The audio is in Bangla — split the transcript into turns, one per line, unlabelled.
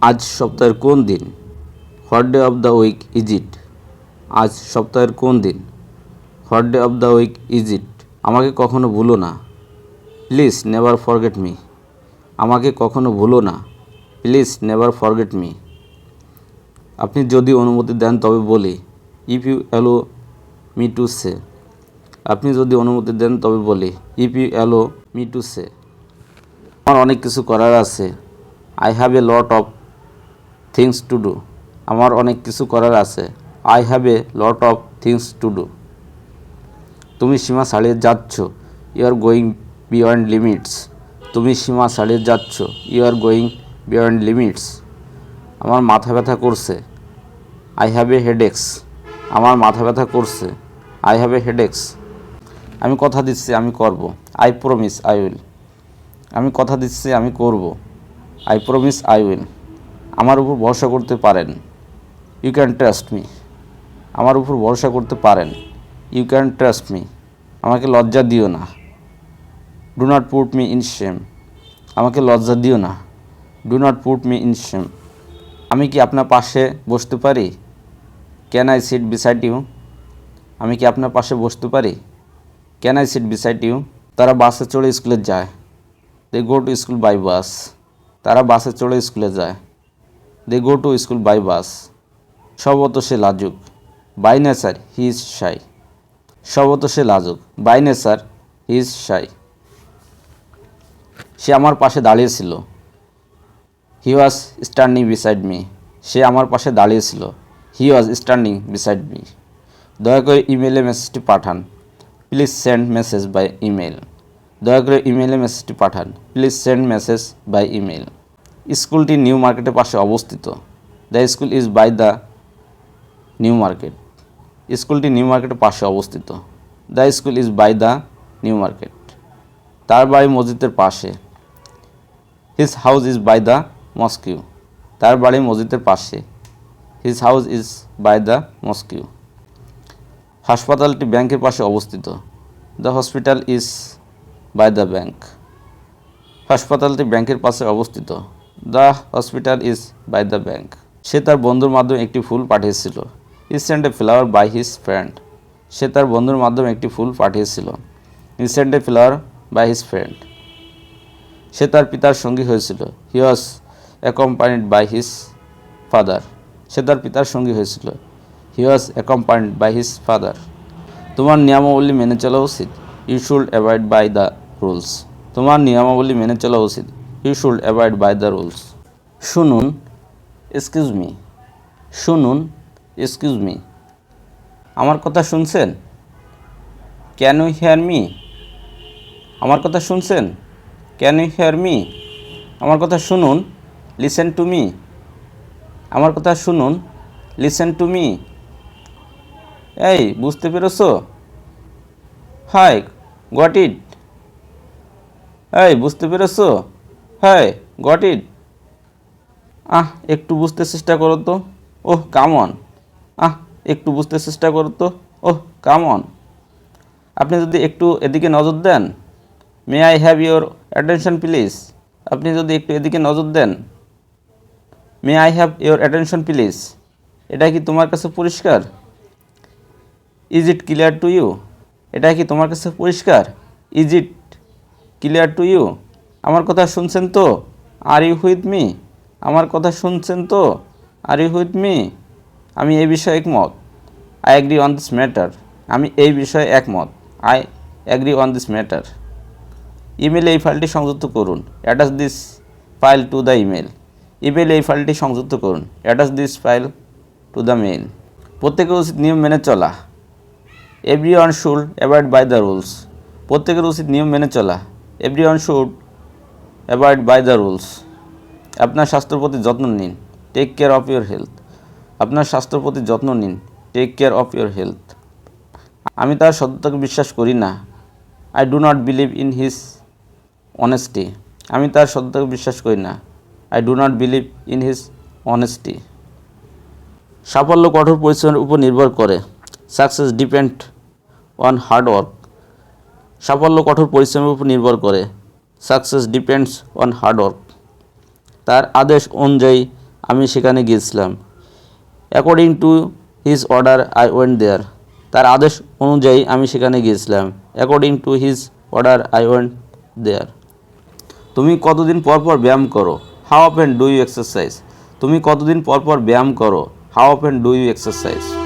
আজ সপ্তাহের কোন দিন? What day of the week is it? আজ সপ্তাহের কোন দিন? What day of the week is it? আমাকে কখনো ভুলো না। Please never forget me. আমাকে কখনো ভুলো না। Please never forget me. আপনি যদি অনুমতি দেন তবে বলি, if you allow me to say. আপনি যদি অনুমতি দেন তবে বলি, if you allow me to say. আমার অনেক কিছু করার আছে। I have a lot of things to do. আমার অনেক কিছু করার আছে। I have a lot of things to do. তুমি সীমা ছাড়িয়ে যাচ্ছ। You are going beyond limits. তুমি সীমা ছাড়িয়ে যাচ্ছ। You are going beyond limits. আমার মাথা ব্যথা করছে। I have a headaches. আমার মাথা ব্যথা করছে। I have a headaches. আমি কথা দিচ্ছি আমি করব। I promise I will. আমি কথা দিচ্ছি আমি করব। I promise I will. আমার উপর ভরসা করতে পারেন। You can trust me. আমার উপর ভরসা করতে পারেন। You can trust me. আমাকে লজ্জা দিও না। Do not put me in shame. আমাকে লজ্জা দিও না। Do not put me in shame. আমি কি আপনার পাশে বসতে পারি? Can I sit beside you? আমি কি আপনার পাশে বসতে পারি? Can I sit beside you? তারা বাসে চড়ে স্কুলে যায়। They go to school by বাস। তারা বাসে চড়ে স্কুলে যায়। They go to school by bus. স্বভাবত সে লাজুক। By nature he is shy. স্বভাবত সে লাজুক। By nature he is shy. সে আমার পাশে দাঁড়িয়েছিল। He was standing beside me. সে আমার পাশে দাঁড়িয়েছিল। He was standing beside me. দয়া করে ইমেলে মেসেজটি পাঠান। Please send message by email. দয়া করে ইমেলে মেসেজটি পাঠান। Please send message by email. স্কুলটি নিউ মার্কেটের পাশে অবস্থিত। The school is by the New Market. স্কুলটি নিউ মার্কেটের পাশে অবস্থিত। The school is by the New Market. তার বাড়ি মসজিদের পাশে। His house is by the mosque. তার বাড়ি মসজিদের পাশে। His house is by the mosque. হাসপাতালটি ব্যাংকের পাশে অবস্থিত। The hospital is by the bank. হাসপাতালটি ব্যাংকের পাশে অবস্থিত। The hospital is by the bank. সে তার বন্ধুর মাধ্যমে একটি ফুল পাঠিয়েছিল। He sent a flower by his friend. সে তার বন্ধুর মাধ্যমে একটি ফুল পাঠিয়েছিল। He sent a flower by his friend. সে তার পিতার সঙ্গী হয়েছিল। He was accompanied by his father. সে তার পিতার সঙ্গী হয়েছিল। He was accompanied by his father. তোমার নিয়মাবলী মেনে চলা উচিত। You should avoid by the rules. তোমার নিয়মাবলী মেনে চলা উচিত। You should avoid by the rules. শুনুন, এক্সকিউজ মি। শুনুন, এক্সকিউজ মি। আমার কথা শুনছেন? Can you hear me? আমার কথা শুনছেন? Can you hear me? আমার কথা শুনুন। Listen to me. আমার কথা শুনুন। Listen to me. এই বুঝতে পেরেছো? I got it. এই বুঝতে পেরেছো? I got it. একটু বুঝতে চেষ্টা করো তো। Oh come on. একটু বুঝতে চেষ্টা করো তো। Oh come on. আপনি যদি একটু এদিকে নজর দেন। May I have your attention please. আপনি যদি একটু এদিকে নজর দেন। May I have your attention please. এটা কি তোমার কাছে পরিষ্কার? Is it clear to you? এটা কি তোমার কাছে পরিষ্কার? Is it clear to you? আমার কথা শুনছেন তো? Are you with me? আমার কথা শুনছেন তো? Are you with me? আমি এই বিষয়ে একমত। I agree on this matter. আমি এই বিষয়ে একমত। I agree on this matter. ইমেলে এই ফাইলটি সংযুক্ত করুন। Attach this file to the email. ইমেলে এই ফাইলটি সংযুক্ত করুন। Attach this file to the mail. প্রত্যেকের উচিত নিয়ম মেনে চলা। Everyone should avoid by the rules. প্রত্যেকের উচিত নিয়ম মেনে চলা। Everyone should avoid by the rules. আপনার স্বাস্থ্যের প্রতি যত্ন নিন। Take care of your health. আপনার স্বাস্থ্যের প্রতি যত্ন নিন। Take care of your health. আমি তার সততাকে বিশ্বাস করি না। I do not believe in his honesty. আমি তার সততাকে বিশ্বাস করি না। I do not believe in his honesty. সাফল্য কঠোর পরিশ্রমের উপর নির্ভর করে। Success depend on hard work. সাফল্য কঠোর পরিশ্রমের উপর নির্ভর করে। Success depends on hard work. তার আদেশ অনুযায়ী আমি সেখানে গিয়েছিলাম। According to his order I went there. তার আদেশ অনুযায়ী আমি সেখানে গিয়েছিলাম। According to his order I went there. তুমি কতদিন পর পর ব্যায়াম করো? How often do you exercise? তুমি কতদিন পর পর ব্যায়াম করো? How often do you exercise?